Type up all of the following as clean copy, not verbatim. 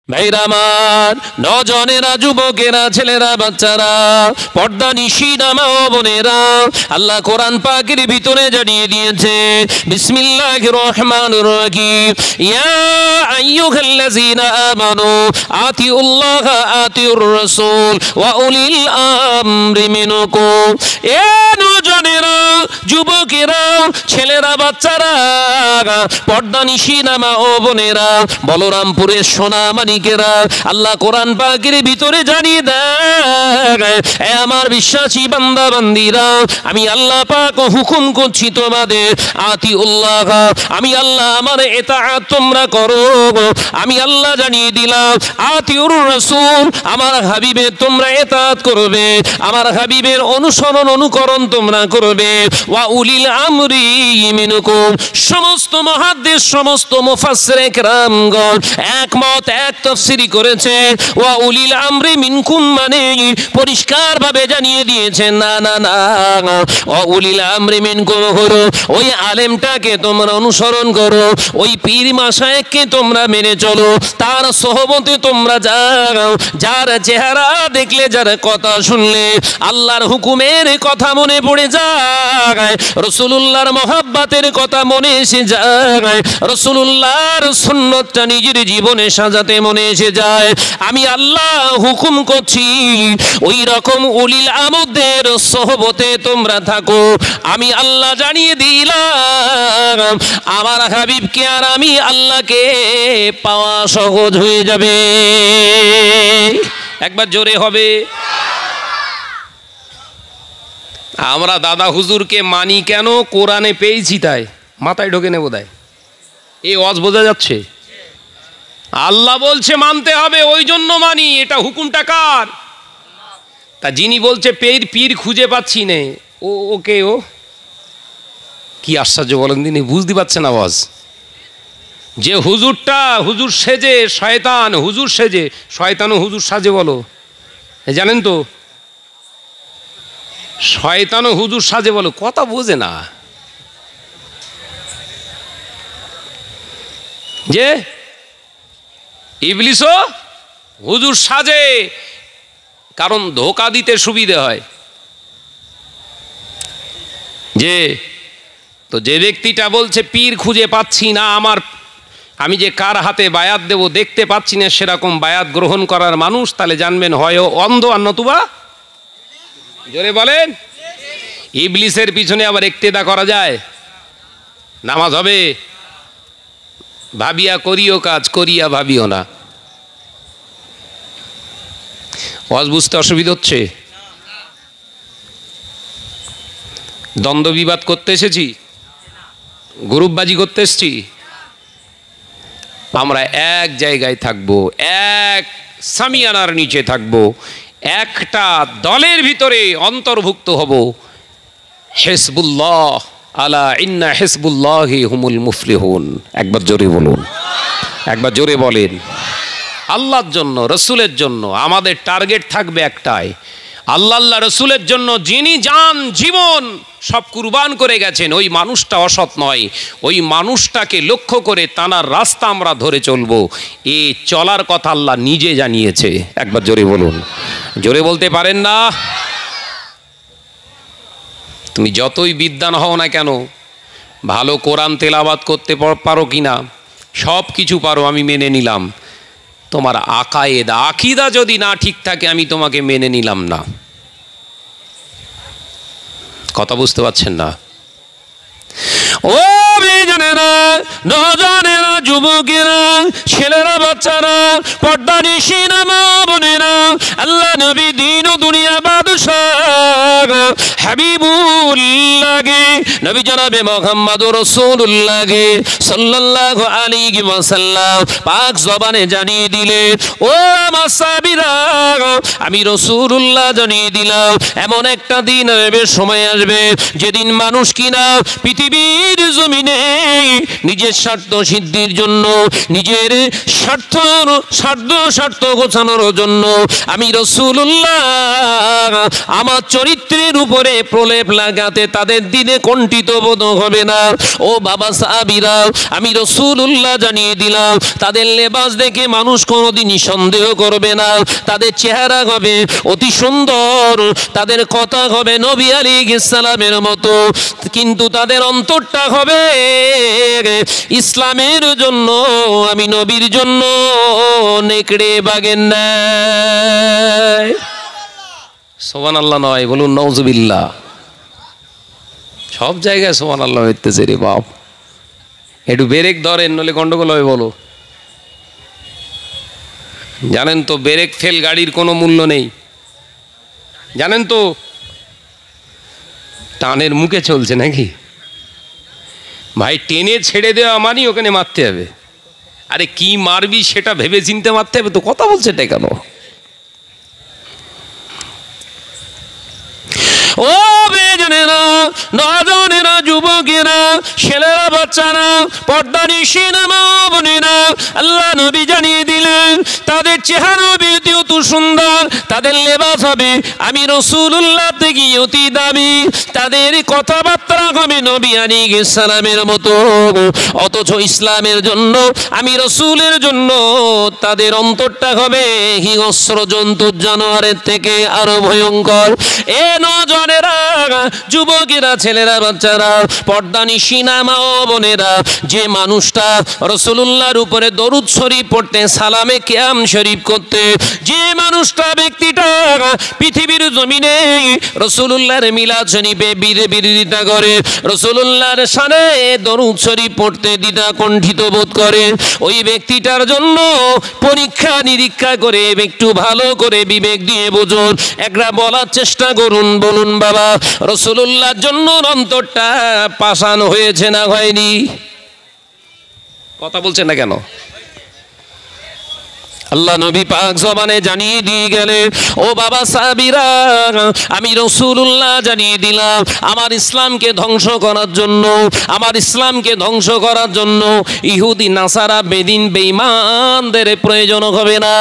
ভাইরা আমার, নজনেরা, যুবকেরা, ছেলেরা, বাচ্চারা, পর্দা নিশিনা মা ও বোনেরা, আল্লাহ কোরআন পাকের ভিতরে জানিয়ে দিয়েছে, বিসমিল্লাহির রহমানির রহিম, ইয়া আইয়ুহাল্লাযীনা আমানু আতিউল্লাহা আতিউর রাসূল ওয়া উলিল আমরি মিনকুম। এ নজনেরা, যুবকেরা, ছেলেরা, বাচ্চারা, পর্দা নিশিনা মা ও বোনেরা, বলরামপুরের সোনামানি আল্লাহ কোরআন পাকের ভিতরে জানিয়ে দেয়, আমার বিশ্বাসী বান্দা বান্দীরা, আমি আল্লাহ পাক হুকুম করছি তোমাদের, আতিউল্লাহ, আমি আল্লাহ আমার ইতাআত তোমরা করো। আমি আল্লাহ জানিয়ে দিলাম, আতিউর রাসূল, আমার হাবিবের তোমরা ইতাআত করবে, আমার হাবিবের অনুসরণ অনুকরণ তোমরা করবে। ওয়া উলিল আমরি মিনকুম, সমস্ত মুহাদ্দিস, সমস্ত মুফাসসিরে কেরামগণ একমত, এক তাফসীরি করেছে। ওয়া উলিল আমরি মিনকুম মানে পরিষ্কার ভাবে জানিয়ে দিয়েছেন, না না না, ওয়া উলিল আমরি মিনকুম হলো ওই আলেমটাকে তোমরা অনুসরণ করো, ওই পীর মাশায়েখকে তোমরা মেনে চলো, তার সোহবতে তোমরা যাও, যার চেহারা দেখলে, যার কথা শুনলে আল্লাহর হুকুমের কথা মনে পড়ে যায়, রাসূলুল্লাহর মহব্বতের কথা মনে এসে যায়, রাসূলুল্লাহর সুন্নতটা নিজের জীবনে সাজাতে মনে এসে যায়। আমি আল্লাহ হুকুম করছি, ওই রকম উলিল আমদের সোহবতে তোমরা থাকো। আমি আল্লাহ জানিয়ে দিলাম, আমার হাবিবকে আর আমি আল্লাহকে পাওয়া সহজ হয়ে যাবে। একবার জোরে হবে। আমরা দাদা হুজুরকে মানি কেন? কোরআনে পেয়েছি তাই, মাথায় ঢোকে নেব তাই। এই ওয়াজ বোঝা যাচ্ছে? আল্লাহ বলছে মানতে হবে, ওই জন্য মানি। এটা হুকুমটা কার? তা যিনি বলছে পীর খুঁজে পাচ্ছি নে, ওকে ও কি আশ্চর্য বলেন তিনি, বুঝতে পারছেন আওয়াজ? যে হুজুরটা হুজুর সেজে শয়তান, হুজুর সেজে শয়তানও হুজুর সাজে, বলো জানেন তো? শয়তানও হুজুর সাজে, বলো, কথা বোঝে না। যে ইবলিসও হুজুর সাজে, কারণ ধোঁকা দিতে সুবিধে হয়। যে ব্যক্তিটা বলছে পীর খুঁজে পাচ্ছি না, আমি যে কার হাতে বায়াত দেব দেখতে পাচ্ছি না, সেরকম বায়াত গ্রহণ করার মানুষ, তাহলে জানবেন হয় অন্ধ আর নতুবা, জোরে বলেন, ইবলিসের পিছনে আবার ইক্তেদা করা যায়? নামাজ হবে? ভাবিয়া করিও কাজ, করিয়া ভাবিও না। ওয়াজ বুঝতে অসুবিধা হচ্ছে? দ্বন্দ্ব বিবাদ করতে এসেছি? গ্রুপবাজি করতে এসেছি? আমরা এক জায়গায় থাকবো, এক সামিয়ানার নিচে থাকবো, একটা দলের ভিতরে অন্তর্ভুক্ত হব। হিজবুল্লাহ, আলা ইন্না হিজবুল্লাহি হুমুল মুফলিহুন। একবার জোরে বলুন, একবার জোরে বলেন। আল্লাহর জন্য, রসুলের জন্য আমাদের টার্গেট থাকবে একটাই, আল্লাহ রসুলের জন্য যিনি জান জীবন সব কুরবান করে গেছেন, ওই মানুষটা অসৎ নয়, ওই মানুষটাকে লক্ষ্য করে তানার রাস্তা আমরা ধরে চলবো। এই চলার কথা আল্লাহ নিজে জানিয়েছে। একবার জোরে বলুন, জোরে বলতে পারেন না? তুমি যতই বিদ্বান হও না কেন, ভালো কোরআন তেলাওয়াত করতে পারো কিনা, সব কিছু পারো, আমি মেনে নিলাম। তোমার আকিদা যদি না ঠিক থাকে, আমি তোমাকে মেনে নিলাম না। কথা বুঝতে পারছেন না? ও বেজনেরা, নজনেরা, যুবকেরা, ছেলেরা, বাচ্চারা, পর্দা নিশিনা মা বোনেরা, আল্লাহ নবী দিন ও দুনিয়া বাদশাহ হাবিবুল্লাহকে, নবী জনাবে মুহাম্মদুর রাসূলুল্লাহকে সাল্লাল্লাহু আলাইহি ওয়াসাল্লাম পাক জবানে জানিয়ে দিলেন, ও আমার সাহাবীরা, আমি রাসূলুল্লাহ জানিয়ে দিলাম, এমন একটা দিন আসবে, সময় আসবে, যেদিন মানুষ কিনা পৃথিবীর জমিনে নিজের স্বার্থ সিদ্ধির জন্য, নিজের স্বার্থ গোছানোর জন্য আমি রাসূলুল্লাহ আমার চরিত্রের উপরে প্রলেপ লাগাতে তাদের দিনে কণ্ঠিত বোধ হবে না। ও বাবা সাহাবীরা, আমি রাসূলুল্লাহ জানিয়ে দিলাম, তাদের লেবাস দেখে মানুষ কোনোদিনই সন্দেহ করবে না। তাদের চেহারা হবে অতি সুন্দর, তাদের কথা হবে নবী আলাইহিস সালামের মতো, কিন্তু তাদের অন্তরটা হবে ইসলামের জন্য, আমি নবীর জন্য নেকড়ে বাগের ন্যায়। সুবহানাল্লাহ নয়, বলুন নাউজুবিল্লাহ। সব জায়গায় সুবহানাল্লাহ হইতেছে রে বাপ। একটু ব্রেক ধরেন, নলে গন্ডগোল হবে। বলো, জানেন তো ব্রেক ফেল গাড়ির কোনো মূল্য নেই, জানেন তো? টানের মুখে চলছে নাকি ভাই? টেনে ছেড়ে দেওয়া মানি ওখানে মারতে হবে। আরে কি মারবি সেটা ভেবে চিনতে মারতে হবে তো। কথা বলছে এটা কেন? ও বেজনেরা, নজনেরা, যুবকেরা, ছেলেরা, বাচ্চারা, পর্দানিশীনা মা বোনেরা, আল্লাহ নবী জানিয়ে দিলেন তাদের চেহারা বেতি অত সুন্দর, তাদের লেবাস হবে আমি রাসূলুল্লাহ থেকে অতি দামি, তাদের কথাবার্তা হবে নবী আলাইহিস সালামের মতো। অথচ ইসলামের জন্য, আমি রাসূলের জন্য তাদের অন্তরটা হবে হিংস্র জন্তুর জানোয়ারের থেকে আরো ভয়ঙ্কর। এ নজনেরা, যুবকেরা, ছেলেরা, বাচ্চারা, পর্দানিশীনা মা ও বোনেরা, যে মানুষটা রাসূলুল্লাহর উপরে দরুদ শরীফ পড়তে, সালামে কিয়াম শরীফ করতে, যে মানুষটা, ব্যক্তিটা পৃথিবীর জমিনে রাসূলুল্লাহর মিলাদ শরীফে বিরোধিতা করে, রাসূলুল্লাহর শানে দরুদ শরীফ পড়তে দ্বিধা কণ্ঠিত বোধ করে, ওই ব্যক্তিটার জন্য পরীক্ষা নিরীক্ষা করে একটু ভালো করে বিবেক দিয়ে বুঝুন, একটা বলার চেষ্টা করুন। বলুন বাবা, রাসূলুল্লাহর জন্য অন্তরটা পাষাণ হয়েছে না হয়নি? কথা বলছেন না কেন? আল্লাহ নবী পাক জবানে জানিয়ে দিয়ে গেলে, ও বাবা সাহাবীরা, আমি রাসূলুল্লাহ জানিয়ে দিলাম আমার ইসলামকে ধ্বংস করার জন্য, আমার ইসলামকে ধ্বংস করার জন্য ইহুদি, নাসারা, বেদিন, বেঈমানদের প্রয়োজন হবে না।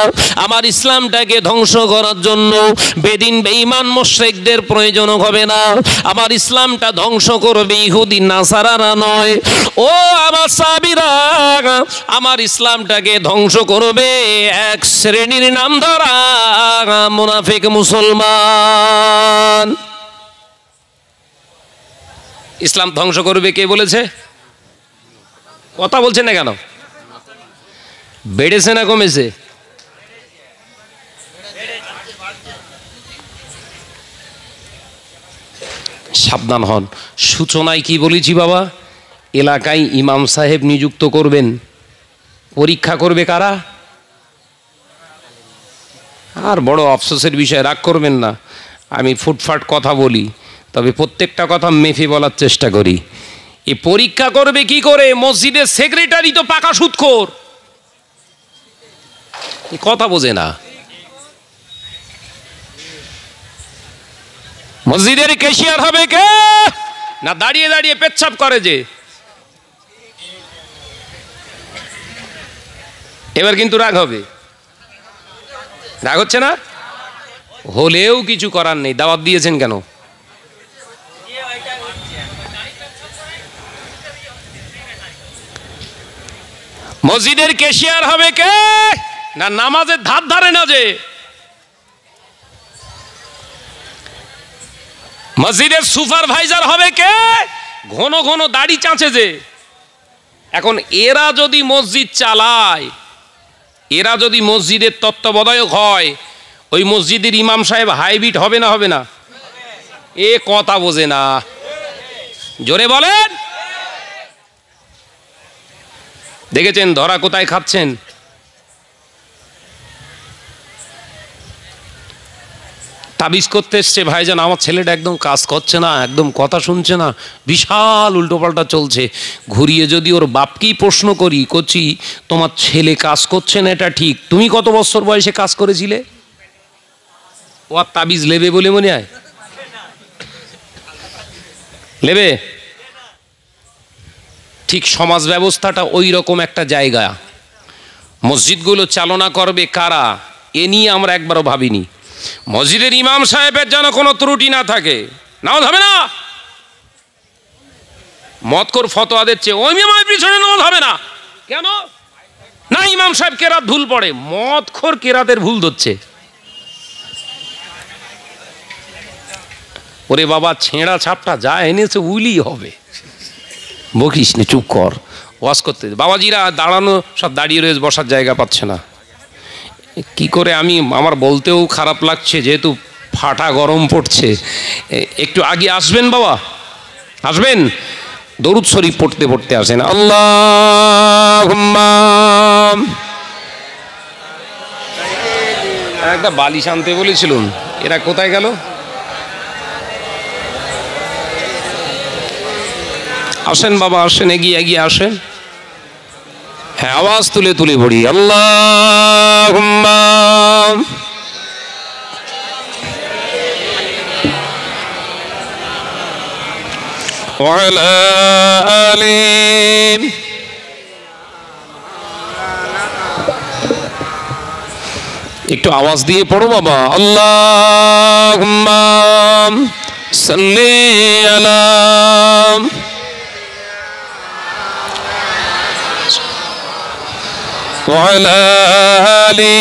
আমার ইসলামটাকে ধ্বংস করার জন্য বেদিন, বেঈমান, মুশরিকদের প্রয়োজন হবে না। আমার ইসলামটা ধ্বংস করবে ইহুদি, নাসারারা নয়। ও আমার সাহাবীরা, আমার ইসলামটাকে ধ্বংস করবে এক শ্রেণীর নাম ধরা মুনাফিক মুসলমান। ইসলাম ধ্বংস করবে কে বলেছে? কথা বলছেন না কেন? বেড়েছে না কমেছে? সাবধান হন। সূচনায় কি বলেছি বাবা? এলাকায় ইমাম সাহেব নিযুক্ত করবেন, পরীক্ষা করবে কারা? আর বড় আফসোসের বিষয়, রাগ করবেন না, আমি ফুটফাট কথা বলি, তবে প্রত্যেকটা কথা মেপে বলার চেষ্টা করি। এই পরীক্ষা করবে কি করে? মসজিদের সেক্রেটারি তো পাকা সুদখোর, কথা বোঝে না। মসজিদের ক্যাশিয়ার হবে কে? না দাঁড়িয়ে দাঁড়িয়ে পেচ্ছাপ করে যে? এবার কিন্তু রাগ হবে। রাগ হচ্ছে না? হলেও কিছু করার নেই। দাওয়াত দিয়েছেন কেন? মসজিদের ক্যাশিয়ার হবে কে? না নামাজের ধার ধারে না যে? মসজিদের সুপারভাইজার হবে কে? ঘন ঘন দাড়ি চাঁচে যে? এখন এরা যদি মসজিদ চালায়, এরা যদি মসজিদের তত্ত্বাবধায়ক হয়, ওই মসজিদের ইমাম সাহেব হাইব্রিড হবে না হবে না? এ কথা বোঝে না, জোরে বলেন। দেখেছেন ধরা কোথায় খাচ্ছেন? তাবিজ করতে এসছে, ভাইজান আমার ছেলেটা একদম কাজ করছে না, একদম কথা শুনছে না, বিশাল উল্টোপাল্টা চলছে। ঘুরিয়ে যদি ওর বাপকেই প্রশ্ন করছি তোমার ছেলে কাজ করছে না এটা ঠিক, তুমি কত বছর বয়সে কাজ করেছিলে? ও আর তাবিজ লেবে বলে মনে হয়? লেবে? ঠিক সমাজ ব্যবস্থাটা ওই রকম একটা জায়গা। মসজিদগুলো চালনা করবে কারা, এ নিয়ে আমরা একবারও ভাবিনি। মসজিদের ইমাম সাহেবের যেন কোনো ত্রুটি না থাকে, নামাজ হবে না? মদখোর ফতোয়া দিচ্ছে ওই ইমামের পিছনে নামাজ হবে না। কেন না? ইমাম সাহেব কেরাত ভুল পড়ে। মদখোর কেরাতের ভুল ধরছে। ওরে বাবা, ছেঁড়া ছাপটা যা এনেছে উইলি হবে। বকিস নে, চুপ কর, ওয়াজ করতে। বাবাজিরা দাঁড়ানো সব দাঁড়িয়ে রয়েছে, বসার জায়গা পাচ্ছে না। কি করে আমি, আমার বলতেও খারাপ লাগছে, যেহেতু ফাটা গরম পড়ছে। একটু আগে আসবেন বাবা, আসবেন, দরুদ শরীফ পড়তে পড়তে আসেন। আল্লাহুম্মা, একটা বালিশ আনতে বলেছিলাম, এরা কোথায় গেল? আসেন বাবা, আসেন, এগিয়ে এগিয়ে আসেন। হ্যাঁ, আওয়াজ তুলে তুলে পড়ি। আল্লাহুম্মা ওয়া আলা আলি। একটু আওয়াজ দিয়ে পড়ো বাবা। আল্লাহুম্মা সাল্লি আলা ওয়া আলা আলি